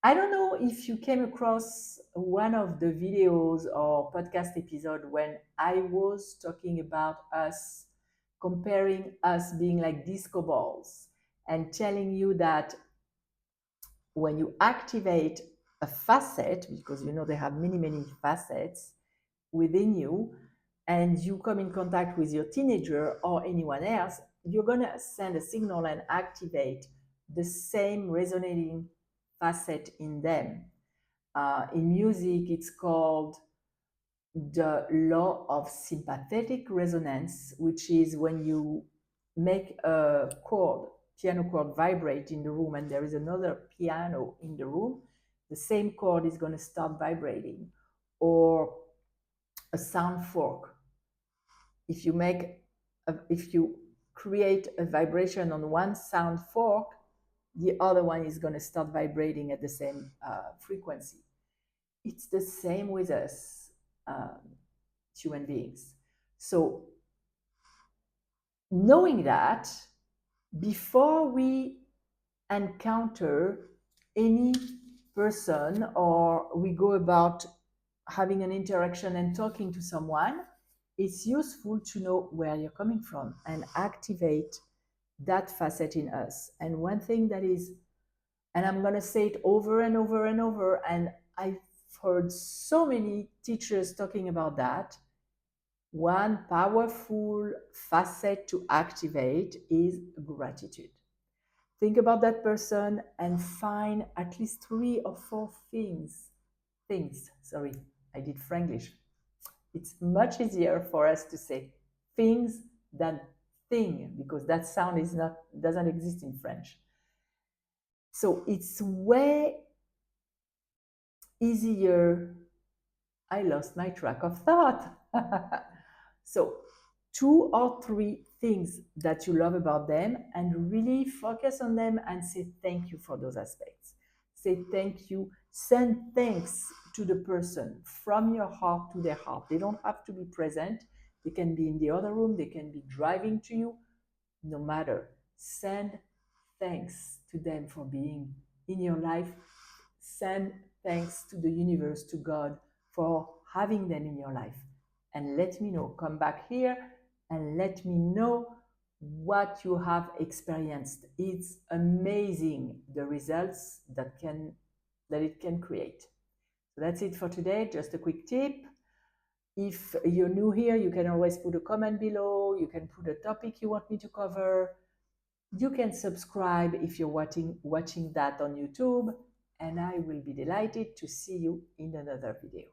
I don't know if you came across one of the videos or podcast episode when I was talking about us, comparing us being like disco balls and telling you that when you activate a facet, because you know they have many, many facets within you, and you come in contact with your teenager or anyone else, you're going to send a signal and activate the same resonating facet in them. In music, it's called the law of sympathetic resonance, which is when you make a chord, piano chord, vibrate in the room, and there is another piano in the room, the same chord is going to start vibrating. Or a sound fork. If you create a vibration on one sound fork, the other one is going to start vibrating at the same frequency. It's the same with us, human beings. So knowing that, before we encounter any person or we go about having an interaction and talking to someone, it's useful to know where you're coming from and activate that facet in us. And one thing that is, and I'm going to say it over and over and over, and I've heard so many teachers talking about that. One powerful facet to activate is gratitude. Think about that person and find at least 3 or 4 things. Sorry, I did Franglish. It's much easier for us to say things than thing, because that sound doesn't exist in French. So it's way easier. I lost my track of thought. So 2 or 3 things that you love about them, and really focus on them and say thank you for those aspects. Say thank you, send thanks to the person from your heart to their heart. They don't have to be present. They can be in the other room, they can be driving to you, no matter. Send thanks to them for being in your life. Send thanks to the universe, to God, for having them in your life. And let me know. Come back here and let me know what you have experienced. It's amazing the results that it can create. So that's it for today. Just a quick tip. If you're new here, you can always put a comment below. You can put a topic you want me to cover. You can subscribe if you're watching that on YouTube, and I will be delighted to see you in another video.